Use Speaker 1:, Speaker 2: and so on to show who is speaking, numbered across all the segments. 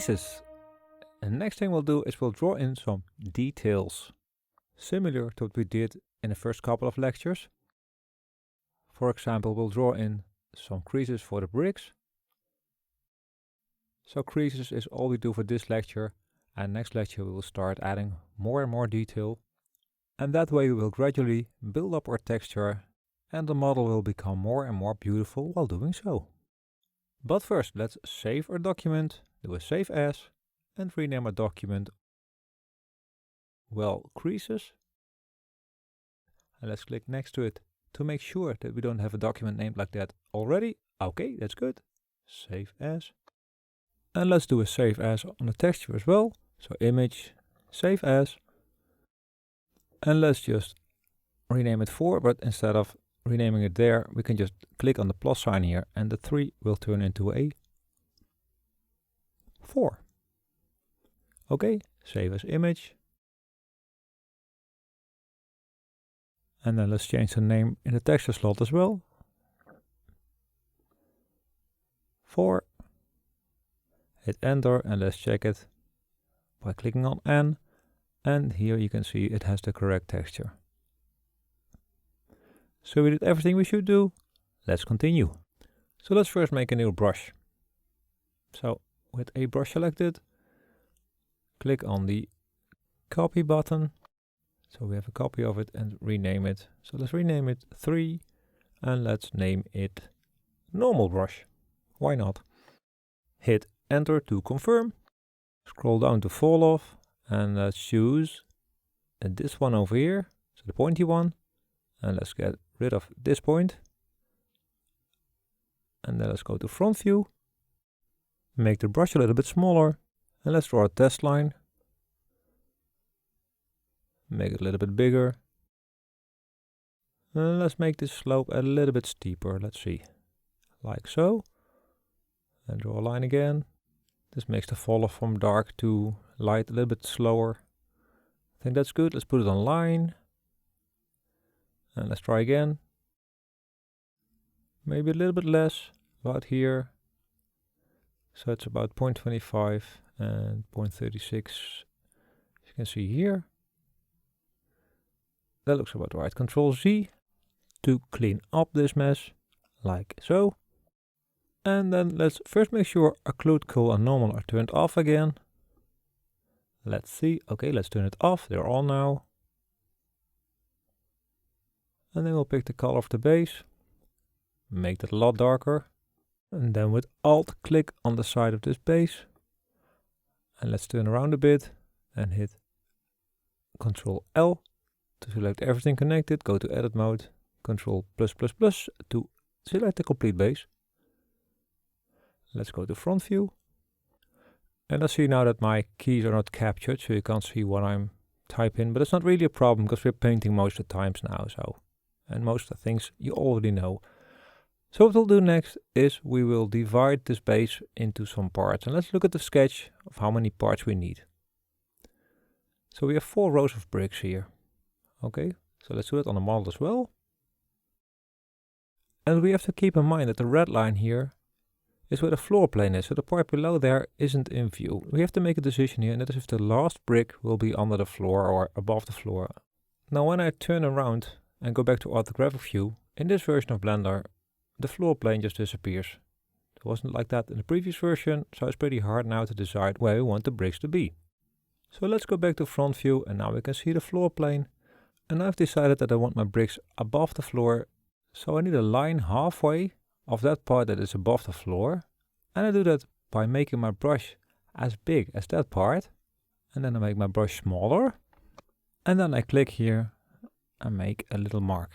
Speaker 1: creases. And the next thing we'll do is we'll draw in some details, similar to what we did in the first couple of lectures. For example, we'll draw in some creases for the bricks. So creases is all we do for this lecture, and next lecture we will start adding more and more detail. And that way we will gradually build up our texture and the model will become more and more beautiful while doing so. But first, let's save our document, do a save as, and rename our document, well, creases. And let's click next to it to make sure that we don't have a document named like that already. Okay, that's good. Save as. And let's do a save as on the texture as well. So image, save as. And let's just rename it 4, but instead of renaming it there, we can just click on the plus sign here and the 3 will turn into a 4. Okay, save as image. And then let's change the name in the texture slot as well. 4. Hit enter and let's check it by clicking on N. And here you can see it has the correct texture. So we did everything we should do. Let's continue. So let's first make a new brush. So with a brush selected, click on the copy button. So we have a copy of it and rename it. So let's rename it 3 and let's name it normal brush. Why not? Hit enter to confirm. Scroll down to fall off and let's choose this one over here. So the pointy one. And let's get rid of this point. And then let's go to front view. Make the brush a little bit smaller. And let's draw a test line. Make it a little bit bigger. And let's make this slope a little bit steeper. Let's see. Like so. And draw a line again. This makes the fall off from dark to light a little bit slower. I think that's good. Let's put it on line. And let's try again. Maybe a little bit less, about here. So it's about 0.25 and 0.36. As you can see here. That looks about right. Control Z to clean up this mess, like so. And then let's first make sure occlude, cull and normal are turned off again. Let's see. Okay, let's turn it off. They're on now. And then we'll pick the color of the base. Make that a lot darker. And then with Alt, click on the side of this base. And let's turn around a bit and hit Control L to select everything connected. Go to edit mode. Control +++ to select the complete base. Let's go to front view. And I see now that my keys are not captured, so you can't see what I'm typing. But it's not really a problem because we're painting most of the times now. And most of the things you already know. So what we'll do next is we will divide this base into some parts. And let's look at the sketch of how many parts we need. So we have 4 rows of bricks here. Okay, so let's do it on the model as well. And we have to keep in mind that the red line here is where the floor plane is. So the part below there isn't in view. We have to make a decision here, and that is if the last brick will be under the floor or above the floor. Now when I turn around and go back to orthographic view, in this version of Blender, the floor plane just disappears. It wasn't like that in the previous version, so it's pretty hard now to decide where we want the bricks to be. So let's go back to front view and now we can see the floor plane. And I've decided that I want my bricks above the floor, so I need a line halfway of that part that is above the floor. And I do that by making my brush as big as that part. And then I make my brush smaller. And then I click here and make a little mark.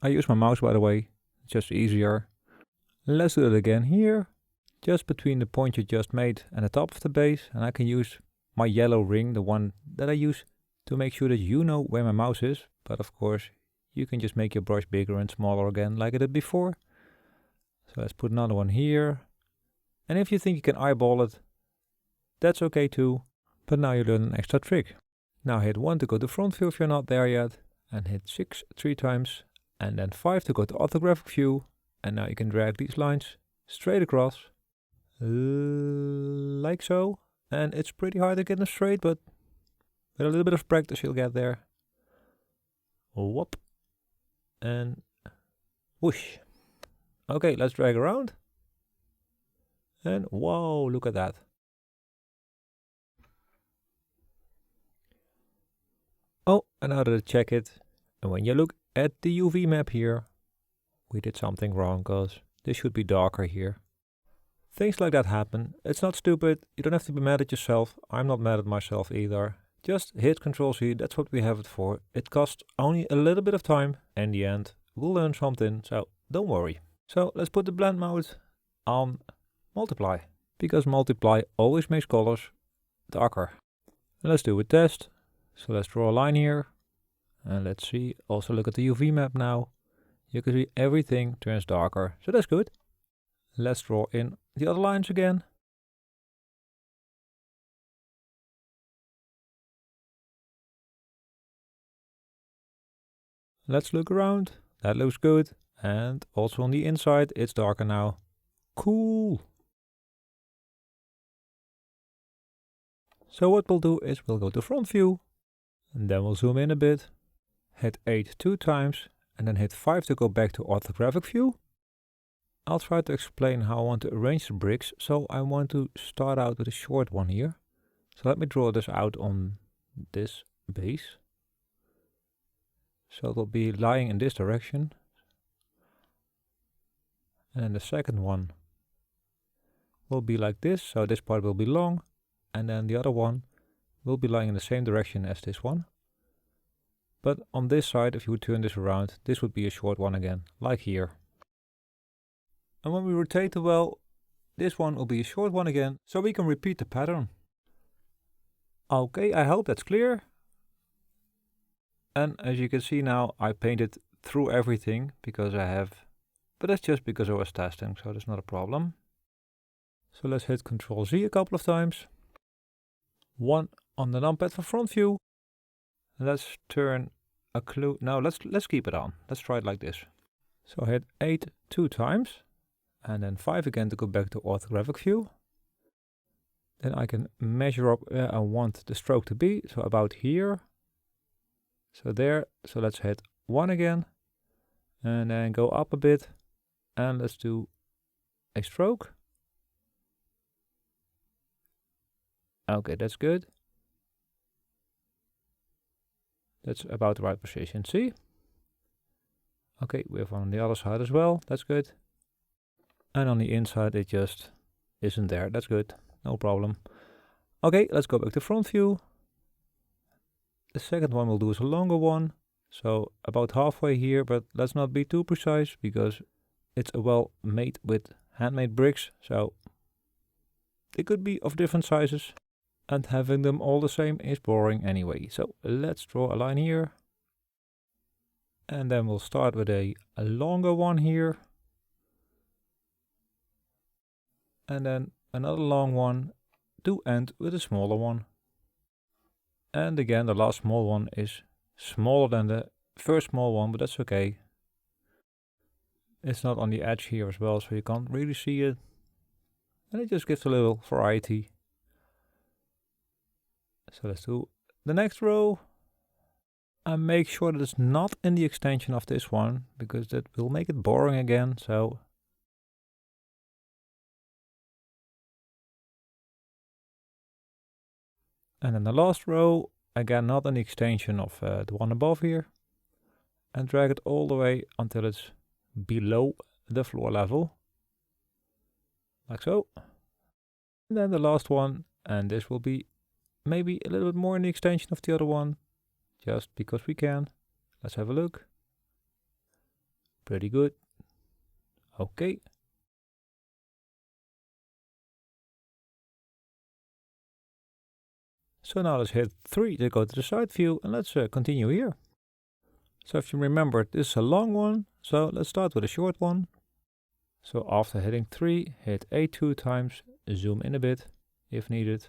Speaker 1: I use my mouse, by the way, it's just easier. Let's do it again here, just between the point you just made and the top of the base. And I can use my yellow ring, the one that I use to make sure that you know where my mouse is. But of course, you can just make your brush bigger and smaller again like I did before. So let's put another one here. And if you think you can eyeball it, that's okay too. But now you learn an extra trick. Now hit 1 to go to front view if you're not there yet. And hit 6 3 times. And then 5 to go to orthographic view. And now you can drag these lines straight across. Like so. And it's pretty hard to get them straight, but with a little bit of practice you'll get there. Whoop. And whoosh. Okay, let's drag around. And whoa, look at that. Oh, and now that I check it, and when you look at the UV map here, we did something wrong, because this should be darker here. Things like that happen. It's not stupid. You don't have to be mad at yourself. I'm not mad at myself either. Just hit Ctrl-C, that's what we have it for. It costs only a little bit of time. In the end, we'll learn something, so don't worry. So let's put the blend mode on multiply, because multiply always makes colors darker. And let's do a test. So let's draw a line here. And let's see, also look at the UV map now. You can see everything turns darker, so that's good. Let's draw in the other lines again. Let's look around. That looks good. And also on the inside, it's darker now. Cool. So what we'll do is we'll go to front view. And then we'll zoom in a bit. Hit 8 2 times. And then hit 5 to go back to orthographic view. I'll try to explain how I want to arrange the bricks. So I want to start out with a short one here. So let me draw this out on this base. So it will be lying in this direction. And then the second one will be like this. So this part will be long. And then the other one will be lying in the same direction as this one. But on this side, if you would turn this around, this would be a short one again, like here. And when we rotate the well, this one will be a short one again, so we can repeat the pattern. Okay, I hope that's clear. And as you can see now, I painted through everything because I have, but that's just because I was testing, so that's not a problem. So let's hit Ctrl-Z a couple of times. One on the numpad for front view. Let's turn a clue. Now let's keep it on. Let's try it like this. So hit 8 2 times. And then 5 again to go back to orthographic view. Then I can measure up where I want the stroke to be. So about here. So there. So let's hit 1 again. And then go up a bit. And let's do a stroke. Okay, that's good. That's about the right position. See? Okay, we have one on the other side as well. That's good. And on the inside, it just isn't there. That's good. No problem. Okay, let's go back to front view. The second one we'll do is a longer one. So about halfway here, but let's not be too precise because it's a well made with handmade bricks. So they could be of different sizes. And having them all the same is boring anyway. So let's draw a line here. And then we'll start with a longer one here. And then another long one to end with a smaller one. And again, the last small one is smaller than the first small one, but that's okay. It's not on the edge here as well, so you can't really see it. And it just gives a little variety. So let's do the next row. And make sure that it's not in the extension of this one, because that will make it boring again. So and then the last row, again not an extension of the one above here. And drag it all the way until it's below the floor level. Like so. And then the last one, and this will be maybe a little bit more in the extension of the other one. Just because we can. Let's have a look. Pretty good. Okay. So now let's hit 3 to go to the side view and let's continue here. So if you remember, this is a long one, so let's start with a short one. So after hitting 3, hit A 2 times, zoom in a bit if needed.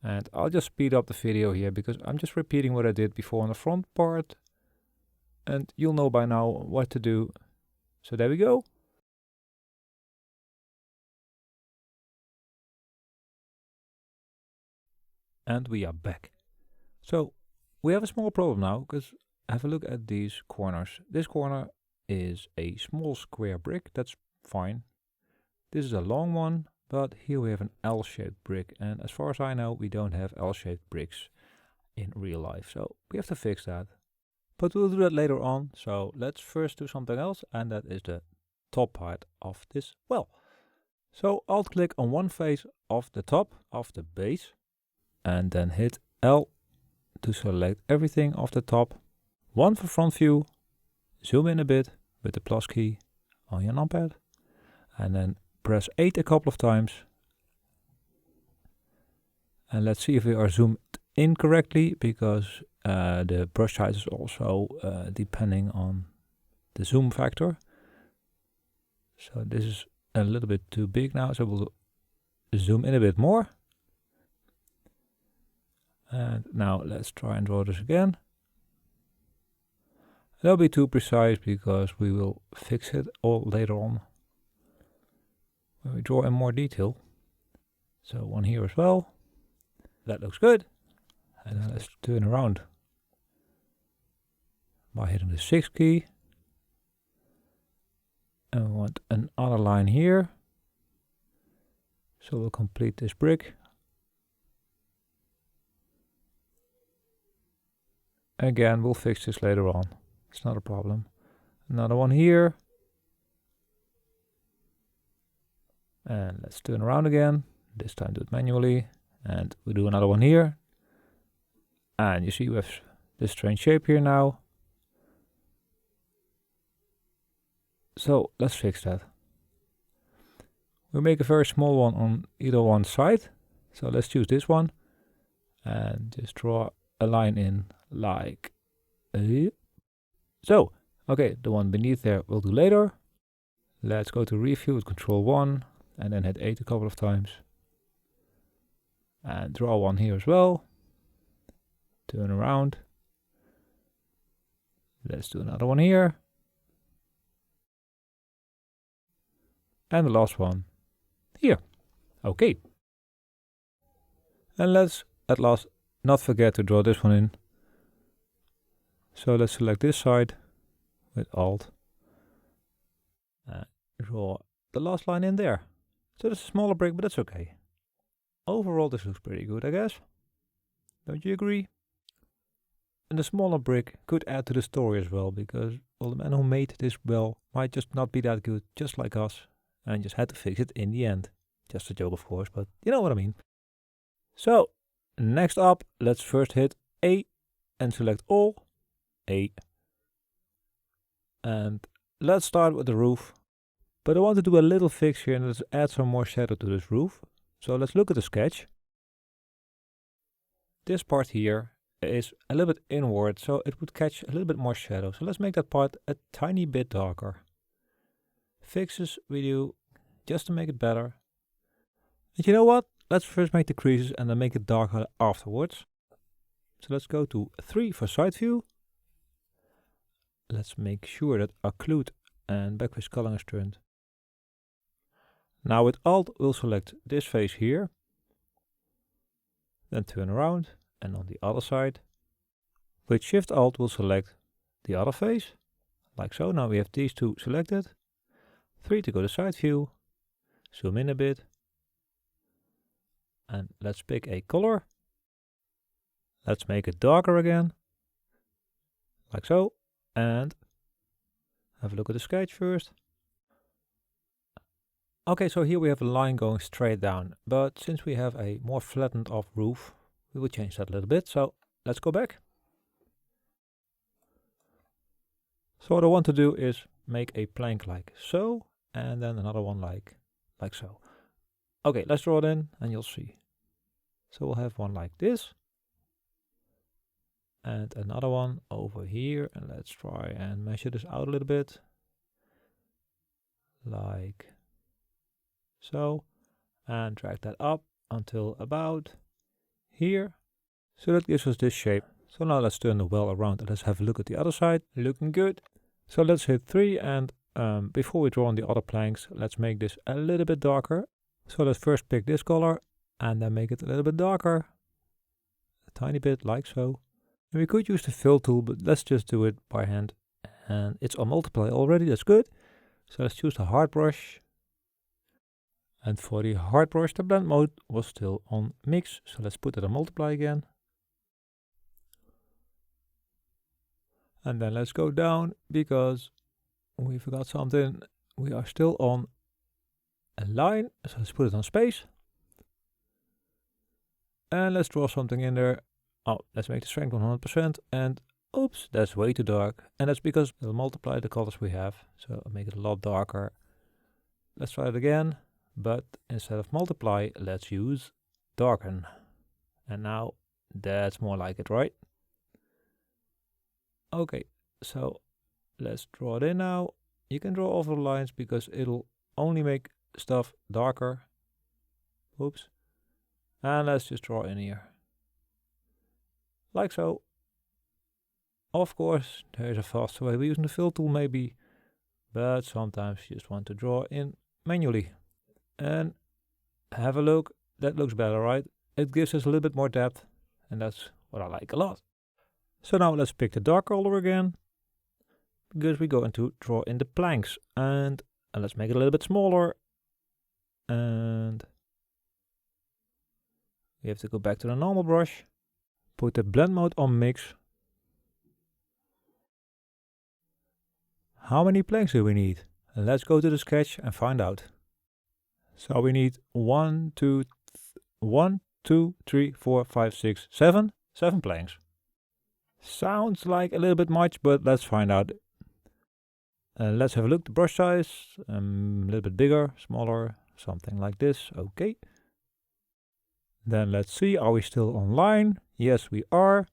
Speaker 1: And I'll just speed up the video here because I'm just repeating what I did before on the front part. And you'll know by now what to do. So there we go. And we are back. So we have a small problem now, because have a look at these corners. This corner is a small square brick, that's fine. This is a long one, but here we have an L-shaped brick, and as far as I know, we don't have L-shaped bricks in real life, so we have to fix that. But we'll do that later on, so let's first do something else, and that is the top part of this well. So Alt click on one face of the top of the base, and then hit L to select everything off the top. One for front view, zoom in a bit with the plus key on your numpad, and then press 8 a couple of times. And let's see if we are zoomed in correctly, because the brush size is also depending on the zoom factor. So this is a little bit too big now, so we'll zoom in a bit more. And now let's try and draw this again. That'll be too precise because we will fix it all later on when we draw in more detail. So one here as well. That looks good. And then let's turn around by hitting the 6 key. And we want another line here. So we'll complete this brick. Again, we'll fix this later on. It's not a problem. Another one here. And let's turn around again. This time do it manually. And we do another one here. And you see we have this strange shape here now. So let's fix that. We'll make a very small one on either one side. So let's choose this one. And just draw a line in like so. Okay, the one beneath there we'll do later. Let's go to review with Control 1 and then hit 8 a couple of times. And draw one here as well. Turn around. Let's do another one here. And the last one here. Okay. And let's at last not forget to draw this one in. So let's select this side with Alt. And draw the last line in there. So it's a smaller brick, but that's okay. Overall this looks pretty good, I guess. Don't you agree? And the smaller brick could add to the story as well, because well, the man who made this well might just not be that good, just like us, and just had to fix it in the end. Just a joke of course, but you know what I mean. So next up, let's first hit A and select all. A. And let's start with the roof. But I want to do a little fix here and let's add some more shadow to this roof. So let's look at the sketch. This part here is a little bit inward, so it would catch a little bit more shadow. So let's make that part a tiny bit darker. Fixes we do just to make it better. And you know what? Let's first make the creases and then make it darker afterwards. So let's go to 3 for side view. Let's make sure that occlude and backface culling is turned. Now with Alt we'll select this face here. Then turn around and on the other side. With Shift Alt we'll select the other face. Like so. Now we have these two selected. 3 to go to side view. Zoom in a bit. And let's pick a color. Let's make it darker again. Like so. And have a look at the sketch first. Okay, so here we have a line going straight down, but since we have a more flattened off roof, we will change that a little bit. So let's go back. So what I want to do is make a plank like so, and then another one like so. Okay, let's draw it in and you'll see. So we'll have one like this. And another one over here, and let's try and measure this out a little bit. Like so. And drag that up until about here. So that gives us this shape. So now let's turn the well around and let's have a look at the other side. Looking good. So let's hit 3 and before we draw on the other planks, let's make this a little bit darker. So let's first pick this color and then make it a little bit darker. tiny bit like so. And we could use the fill tool, but let's just do it by hand. And it's on multiply already, that's good. So let's choose the hard brush. And for the hard brush, the blend mode was still on mix. So let's put it on multiply again. And then let's go down because we forgot something. We are still on a line. So let's put it on space. And let's draw something in there. Oh, let's make the strength 100%. And oops, that's way too dark. And that's because it'll multiply the colors we have. So I'll make it a lot darker. Let's try it again. But instead of multiply, let's use darken. And now that's more like it, right? Okay, so let's draw it in now. You can draw over the lines because it'll only make stuff darker. Oops. And let's just draw in here. Like so. Of course, there's a faster way of using the fill tool maybe. But sometimes you just want to draw in manually. And have a look. That looks better, right? It gives us a little bit more depth. And that's what I like a lot. So now let's pick the dark color again. Because we go into draw in the planks. And let's make it a little bit smaller. And we have to go back to the normal brush. Put the blend mode on mix. How many planks do we need? Let's go to the sketch and find out. So we need 1, 2, 3, 4, 5, 6, 7. 7 planks. Sounds like a little bit much, but let's find out. Let's have a look. The brush size, a little bit bigger, smaller, something like this. Okay. Then let's see, are we still online? Yes, we are.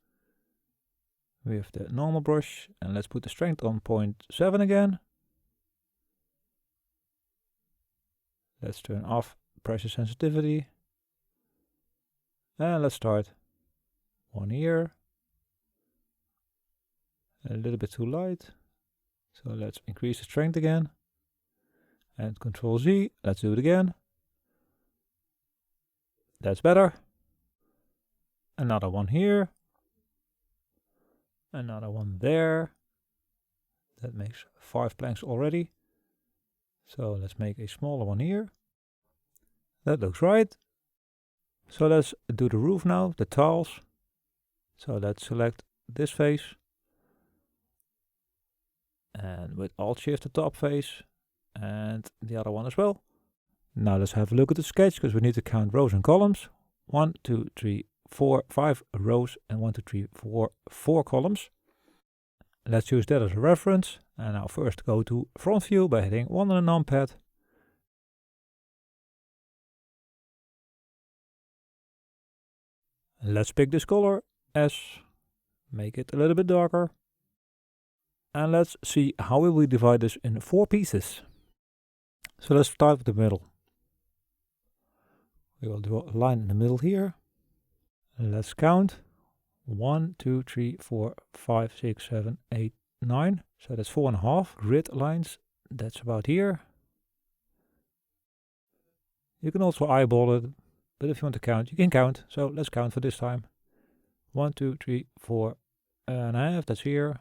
Speaker 1: We have the normal brush, and let's put the strength on 0.7 again. Let's turn off pressure sensitivity. And let's start. One here. A little bit too light. So let's increase the strength again. And Control Z. Let's do it again. That's better. Another one here. Another one there. That makes 5 planks already. So let's make a smaller one here. That looks right. So let's do the roof now, the tiles. So let's select this face. And with Alt Shift the top face. And the other one as well. Now let's have a look at the sketch because we need to count rows and columns. 1, 2, 3, 4, 5 rows and 1, 2, 3, 4, 4 columns. Let's use that as a reference. And now first go to front view by hitting 1 on the numpad. Let's pick this color S, make it a little bit darker. And let's see how we will divide this in 4 pieces. So let's start with the middle. We will draw a line in the middle here. Let's count. 1, 2, 3, 4, 5, 6, 7, 8, 9. So that's 4.5 grid lines. That's about here. You can also eyeball it, but if you want to count, you can count. So let's count for this time. 1, 2, 3, 4.5. That's here.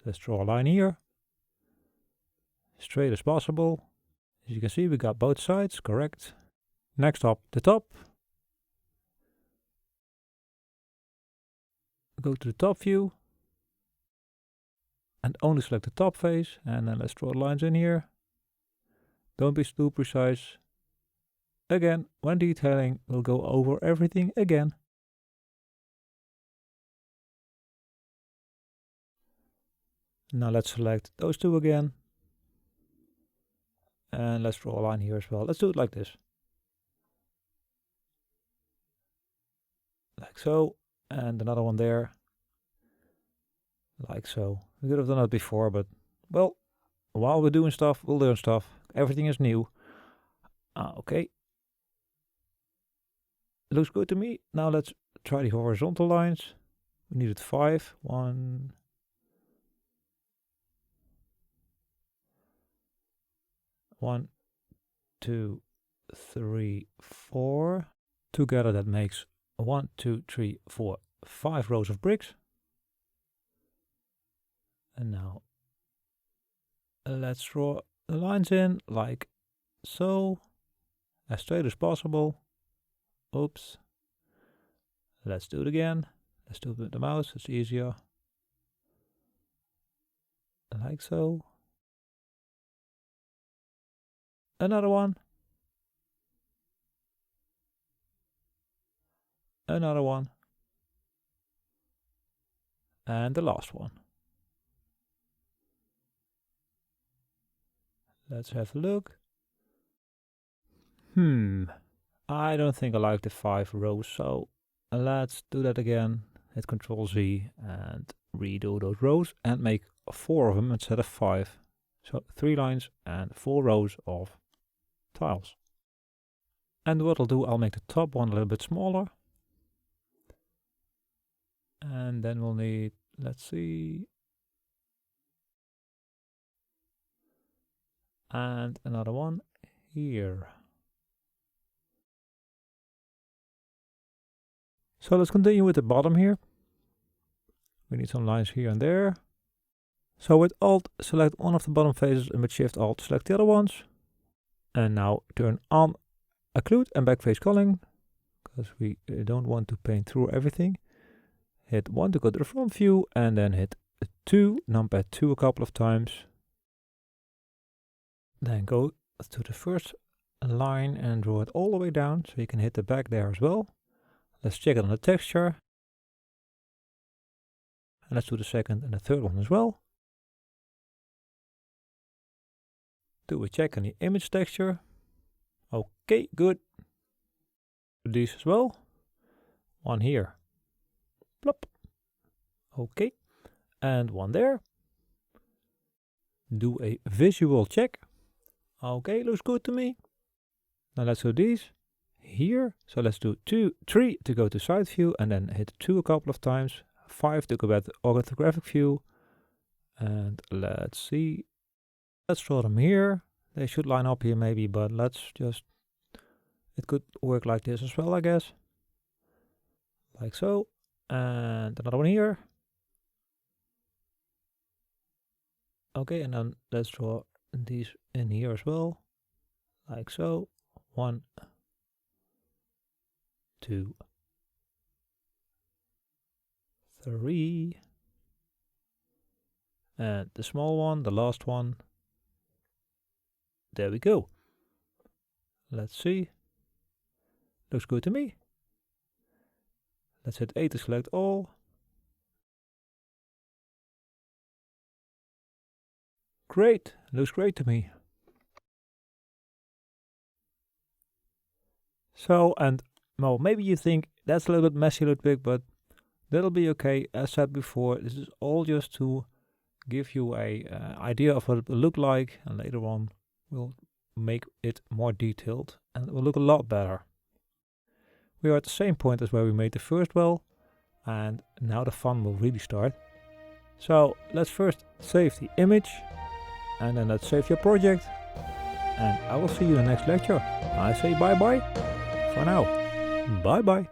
Speaker 1: Let's draw a line here. Straight as possible. As you can see, we got both sides, correct. Next up, the top. Go to the top view. And only select the top face. And then let's draw lines in here. Don't be too precise. Again, when detailing, we'll go over everything again. Now let's select those two again. And let's draw a line here as well. Let's do it like this. Like so. And another one there. Like so. We could have done that before, but well, while we're doing stuff, we'll learn stuff. Everything is new. Okay. Looks good to me. Now let's try the horizontal lines. We needed 5. 1. 1, 2, 3, 4. Together that makes 1, 2, 3, 4, 5 rows of bricks. And now let's draw the lines in like so, as straight as possible. Oops. Let's do it again. Let's do it with the mouse, it's easier. Like so. Another one. Another one. And the last one. Let's have a look. I don't think I like the 5 rows, so let's do that again. Hit Ctrl Z and redo those rows and make 4 of them instead of 5. So 3 lines and 4 rows of tiles. And what I'll do, I'll make the top one a little bit smaller. And then we'll need, let's see, and another one here. So let's continue with the bottom here. We need some lines here and there. So with Alt, select one of the bottom faces, and with Shift Alt, select the other ones. And now turn on Occlude and Backface Culling, because we don't want to paint through everything. Hit 1 to go to the front view, and then hit 2, numpad 2 a couple of times. Then go to the first line and draw it all the way down, so you can hit the back there as well. Let's check it on the texture. And let's do the second and the third one as well. Do a check on the image texture. Okay, good. Do these as well. One here. Plop. Okay. And one there. Do a visual check. Okay, looks good to me. Now let's do these here. So let's do 2, 3 to go to side view, and then hit 2 a couple of times. 5 to go back to orthographic view. And let's see. Let's draw them here. They should line up here maybe, but let's just, it could work like this as well, I guess. Like so. And another one here. Okay, and then let's draw these in here as well. Like so. 1, 2, 3. And the small one, the last one. There we go. Let's see. Looks good to me. Let's hit A to select all. Great. Looks great to me. So, and well, maybe you think that's a little bit messy, a little bit, but that'll be okay. As said before, this is all just to give you a idea of what it will look like, and later on we'll make it more detailed and it will look a lot better. We are at the same point as where we made the first well, and now the fun will really start. So let's first save the image, and then let's save your project, and I will see you in the next lecture. I say bye bye for now. Bye bye.